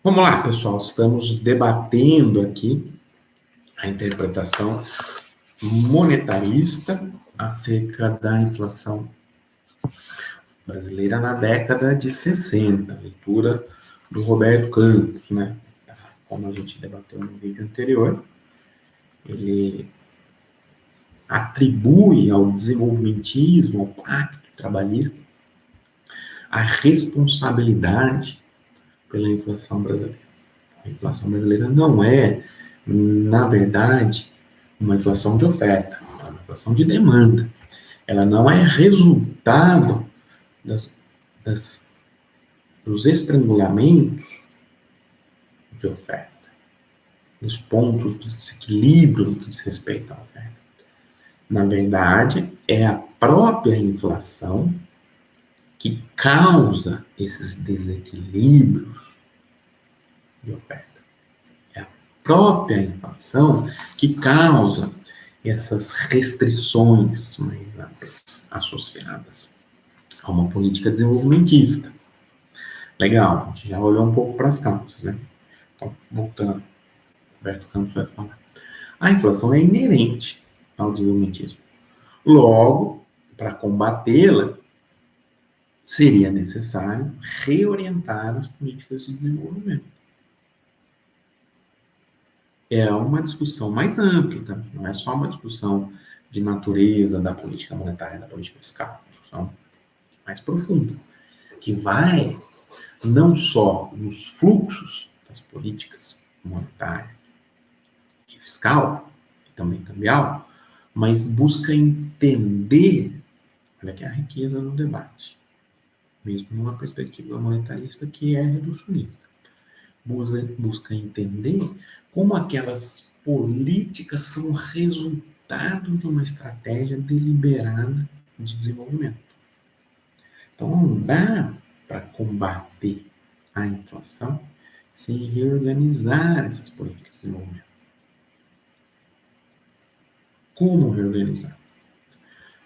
Vamos lá, pessoal. Estamos debatendo aqui a interpretação monetarista acerca da inflação brasileira na década de 60. Leitura do Roberto Campos, né? Como a gente debateu no vídeo anterior, ele atribui ao desenvolvimentismo, ao pacto trabalhista, a responsabilidade pela inflação brasileira. A inflação brasileira não é, na verdade, uma inflação de oferta, é uma inflação de demanda. Ela não é resultado dos estrangulamentos de oferta, dos pontos de desequilíbrio no que diz respeito à oferta. Na verdade, é a própria inflação que causa esses desequilíbrios de oferta. É a própria inflação que causa essas restrições mais amplas associadas a uma política desenvolvimentista. Legal, a gente já olhou um pouco para as causas, né? Então, voltando, Roberto Campos vai falar. A inflação é inerente ao desenvolvimentismo. Logo, para combatê-la, seria necessário reorientar as políticas de desenvolvimento. É uma discussão mais ampla, tá? Não é só uma discussão de natureza da política monetária, da política fiscal, é uma discussão mais profunda, que vai não só nos fluxos das políticas monetária e fiscal, e também cambial, mas busca entender, olha que é a riqueza no debate, mesmo numa perspectiva monetarista que é reducionista. Busca entender como aquelas políticas são resultado de uma estratégia deliberada de desenvolvimento. Então, não dá para combater a inflação sem reorganizar essas políticas de desenvolvimento. Como reorganizar?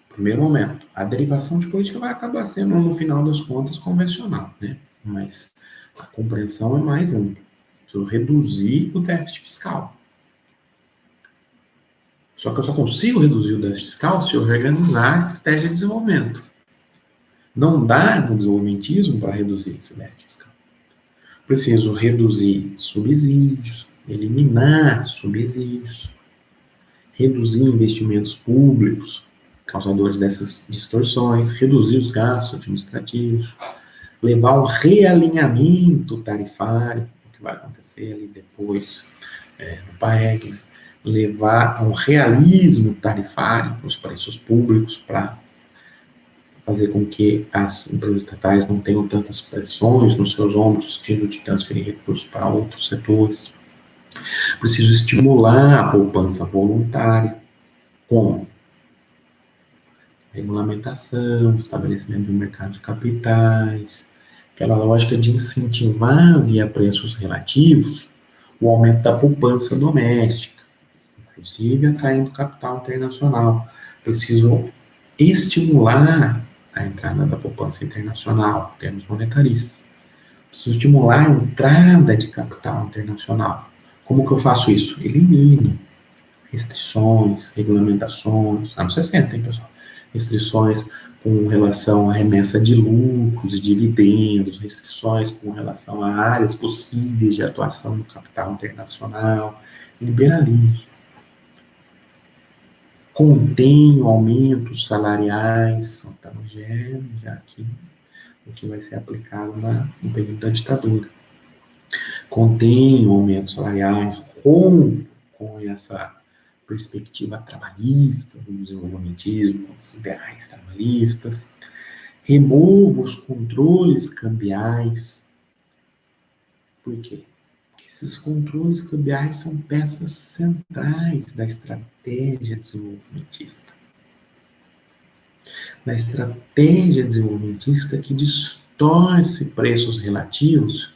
Primeiro momento, a derivação de política vai acabar sendo, no final das contas, convencional, né? Mas a compreensão é mais ampla. Preciso reduzir o déficit fiscal. Só que eu só consigo reduzir o déficit fiscal se eu reorganizar a estratégia de desenvolvimento. Não dá no desenvolvimentismo para reduzir esse déficit fiscal. Preciso reduzir subsídios, eliminar subsídios, reduzir investimentos públicos, causadores dessas distorções, reduzir os gastos administrativos, levar um realinhamento tarifário, o que vai acontecer ali depois no PAEG, levar a um realismo tarifário nos preços públicos para fazer com que as empresas estatais não tenham tantas pressões nos seus ombros, tendo de transferir recursos para outros setores. Preciso estimular a poupança voluntária com regulamentação, estabelecimento de um mercado de capitais, aquela lógica de incentivar via preços relativos o aumento da poupança doméstica, inclusive atraindo capital internacional. Preciso estimular a entrada da poupança internacional, em termos monetaristas. Preciso estimular a entrada de capital internacional. Como que eu faço isso? Elimino restrições, regulamentações, anos 60, hein, pessoal? Restrições com relação à remessa de lucros, dividendos, restrições com relação a áreas possíveis de atuação do capital internacional, liberalismo. Contém aumentos salariais, estamos já aqui, o que vai ser aplicado no período da ditadura. Contém aumentos salariais, rompe com essa perspectiva trabalhista do desenvolvimentismo, os ideais trabalhistas, remova os controles cambiais. Por quê? Porque esses controles cambiais são peças centrais da estratégia desenvolvimentista. Da estratégia desenvolvimentista que distorce preços relativos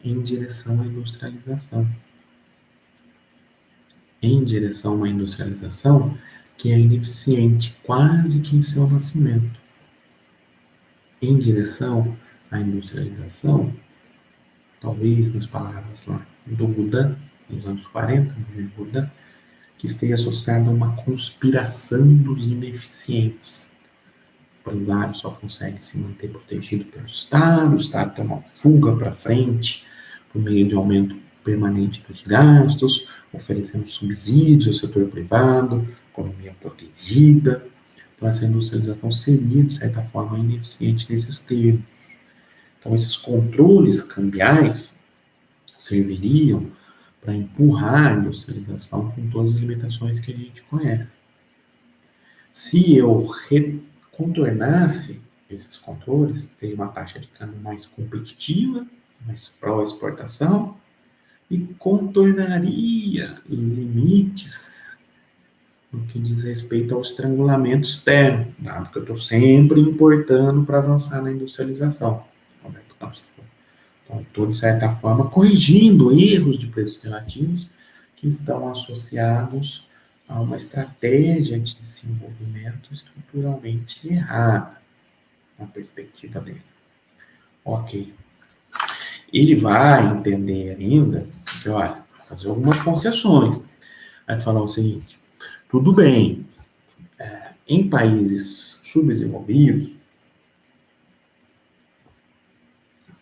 em direção à industrialização. Em direção a uma industrialização que é ineficiente, quase que em seu nascimento. Em direção à industrialização talvez nas palavras lá do Buda, nos anos 40, no Buda, que esteja associada a uma conspiração dos ineficientes. O empresário só consegue se manter protegido pelo Estado, o Estado tem uma fuga para frente por meio de aumento permanente dos gastos, oferecendo subsídios ao setor privado, economia protegida. Então, essa industrialização seria, de certa forma, ineficiente nesses termos. Então, esses controles cambiais serviriam para empurrar a industrialização com todas as limitações que a gente conhece. Se eu contornasse esses controles, teria uma taxa de câmbio mais competitiva, mais pró-exportação, e contornaria limites no que diz respeito ao estrangulamento externo, dado que eu estou sempre importando para avançar na industrialização. Então, estou, de certa forma, corrigindo erros de preços relativos que estão associados a uma estratégia de desenvolvimento estruturalmente errada, na perspectiva dele. Ok. Ele vai entender ainda que, olha, fazer algumas concessões. Vai falar o seguinte, tudo bem, em países subdesenvolvidos,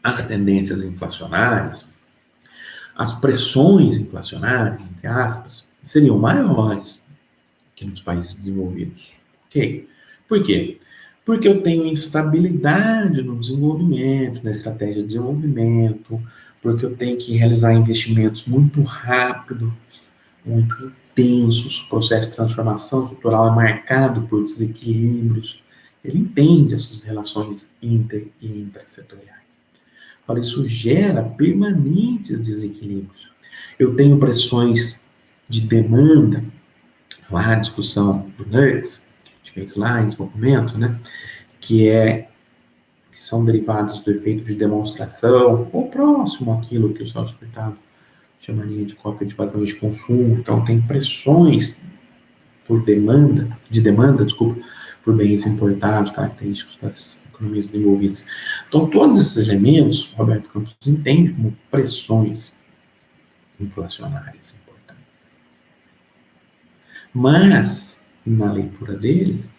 as tendências inflacionárias, as pressões inflacionárias, entre aspas, seriam maiores que nos países desenvolvidos. Ok? Por quê? Porque eu tenho instabilidade no desenvolvimento, na estratégia de desenvolvimento, porque eu tenho que realizar investimentos muito rápido, muito intensos, o processo de transformação estrutural é marcado por desequilíbrios. Ele entende essas relações inter e intrasetoriais. Agora, isso gera permanentes desequilíbrios. Eu tenho pressões de demanda, lá a discussão do NURDS, que a gente fez lá em desenvolvimento, né? Que são derivados do efeito de demonstração, ou próximo àquilo que o Celso Furtado chamaria de cópia de padrões de consumo. Então, tem pressões por demanda, por bens importados, característicos das economias desenvolvidas. Então, todos esses elementos, Roberto Campos entende como pressões inflacionárias importantes. Mas, na leitura deles,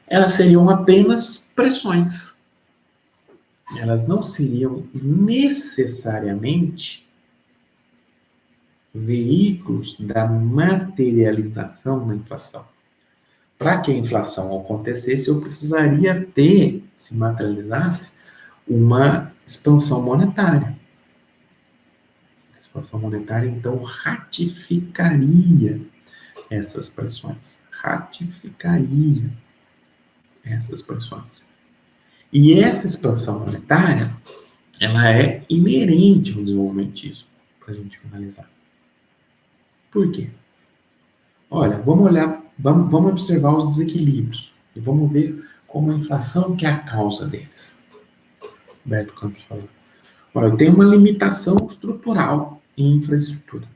elas seriam apenas pressões. Elas não seriam necessariamente veículos da materialização da inflação. Para que a inflação acontecesse, eu precisaria ter, se materializasse, uma expansão monetária. A expansão monetária, então, ratificaria essas pressões. Ratificaria essas pressões. E essa expansão monetária, ela é inerente ao desenvolvimentismo, para a gente finalizar. Por quê? Olha, vamos observar os desequilíbrios e vamos ver como a inflação que é a causa deles. Roberto Campos falou. Olha, eu tenho uma limitação estrutural em infraestrutura.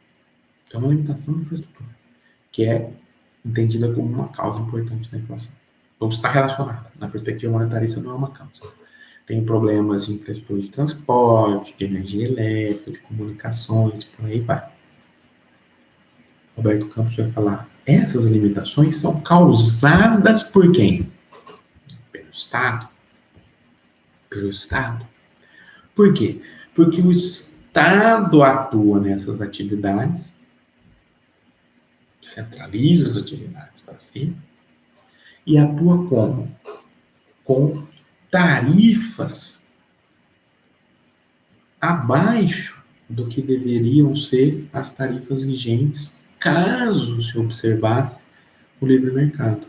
Tem uma limitação em infraestrutura, que é entendida como uma causa importante da inflação. Então, está relacionada. Na perspectiva monetarista, não é uma causa. Tem problemas de infraestrutura de transporte, de energia elétrica, de comunicações, por aí vai. Roberto Campos vai falar, essas limitações são causadas por quem? Pelo Estado. Pelo Estado. Por quê? Porque o Estado atua nessas atividades, centraliza as atividades para si, e atua como? Com tarifas abaixo do que deveriam ser as tarifas vigentes caso se observasse o livre mercado.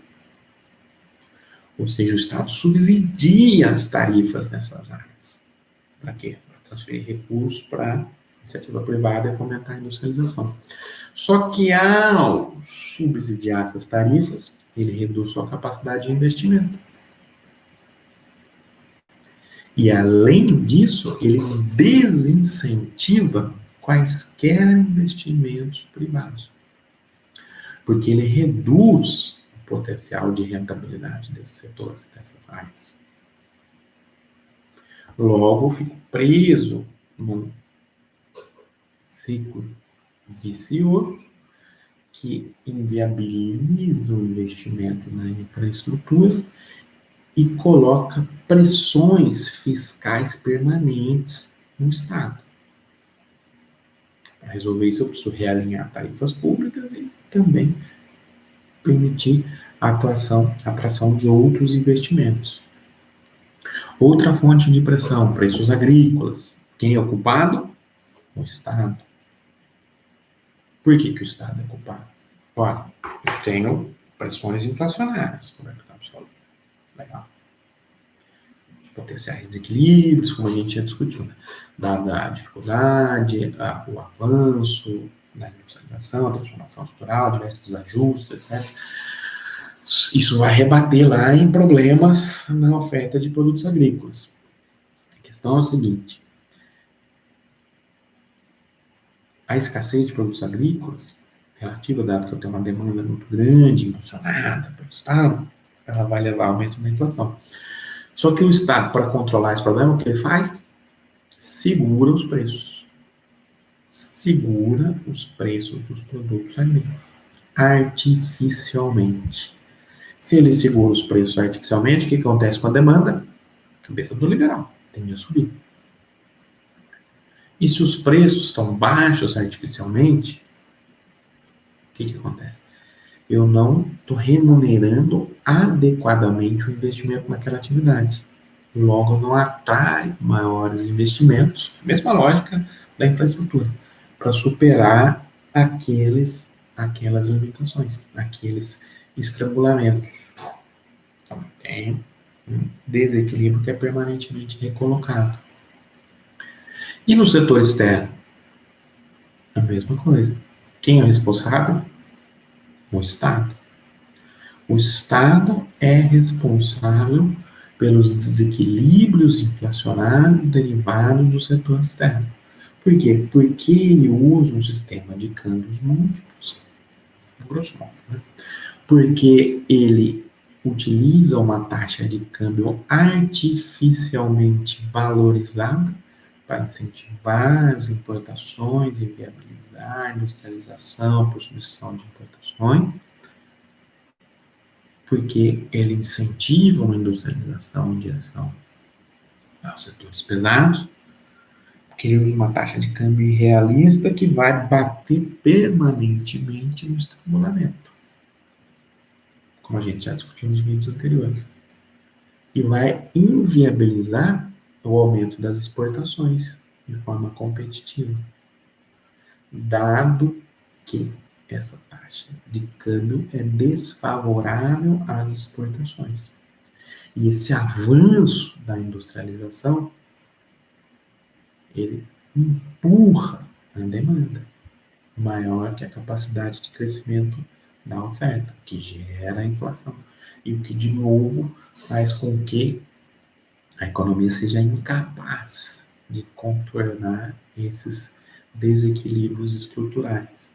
Ou seja, o Estado subsidia as tarifas nessas áreas. Para quê? Para transferir recursos para a iniciativa privada e fomentar a industrialização. Só que ao subsidiar essas tarifas, ele reduz sua capacidade de investimento. E, além disso, ele desincentiva quaisquer investimentos privados. Porque ele reduz o potencial de rentabilidade desses setores, dessas áreas. Logo, eu fico preso num ciclo vicioso que inviabiliza o investimento na infraestrutura e coloca pressões fiscais permanentes no Estado. Para resolver isso, eu preciso realinhar tarifas públicas e também permitir a atração de outros investimentos. Outra fonte de pressão, preços agrícolas. Quem é o culpado? O Estado. Por que o Estado é culpado? Ora, eu tenho pressões inflacionárias, como Roberto Campos falou. Legal. Os potenciais desequilíbrios, como a gente já discutiu, né? Dada a dificuldade, o avanço da industrialização, a transformação estrutural, diversos desajustes, etc. Isso vai rebater lá em problemas na oferta de produtos agrícolas. A questão é o seguinte: a escassez de produtos agrícolas, relativa, dado que eu tenho uma demanda muito grande, impulsionada pelo Estado, ela vai levar ao aumento da inflação. Só que o Estado, para controlar esse problema, o que ele faz? Segura os preços. Segura os preços dos produtos agrícolas. Artificialmente. Se ele segura os preços artificialmente, o que acontece com a demanda? Cabeça do liberal, tende a subir. E se os preços estão baixos artificialmente, o que acontece? Eu não estou remunerando adequadamente o investimento naquela atividade. Logo, não atrai maiores investimentos, mesma lógica da infraestrutura, para superar aquelas limitações, aqueles estrangulamentos. Então, tem um desequilíbrio que é permanentemente recolocado. E no setor externo? A mesma coisa. Quem é o responsável? O Estado. O Estado é responsável pelos desequilíbrios inflacionários derivados do setor externo. Por quê? Porque ele usa um sistema de câmbios múltiplos, grosso modo, né? Porque ele utiliza uma taxa de câmbio artificialmente valorizada para incentivar as importações e viabilizar a industrialização por substituição de importações, porque ele incentiva uma industrialização em direção aos setores pesados, porque ele usa uma taxa de câmbio irrealista que vai bater permanentemente no estrangulamento, como a gente já discutiu nos vídeos anteriores, e vai inviabilizar o aumento das exportações de forma competitiva, dado que essa taxa de câmbio é desfavorável às exportações. E esse avanço da industrialização, ele empurra a demanda maior que a capacidade de crescimento da oferta, que gera a inflação. E o que, de novo, faz com que a economia seja incapaz de contornar esses desequilíbrios estruturais.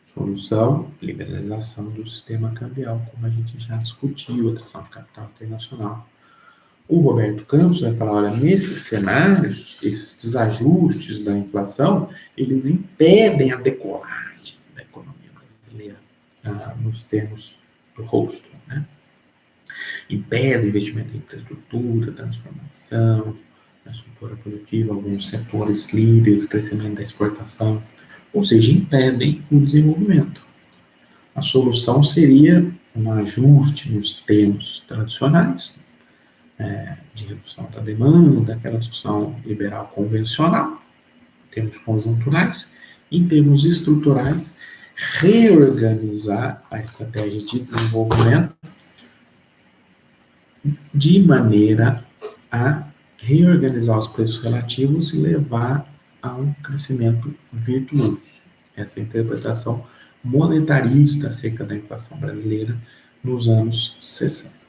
Solução: liberalização do sistema cambial, como a gente já discutiu, atração de capital internacional. O Roberto Campos vai falar, olha, nesses cenários, esses desajustes da inflação, eles impedem a decolagem da economia brasileira, nos termos do rosto, né? Impede o investimento em infraestrutura, transformação, na estrutura produtiva, alguns setores líderes, crescimento da exportação, ou seja, impedem o desenvolvimento. A solução seria um ajuste nos termos tradicionais, de redução da demanda, aquela discussão liberal convencional, em termos conjunturais, em termos estruturais, reorganizar a estratégia de desenvolvimento de maneira a reorganizar os preços relativos e levar a um crescimento virtuoso. Essa é a interpretação monetarista acerca da inflação brasileira nos anos 60.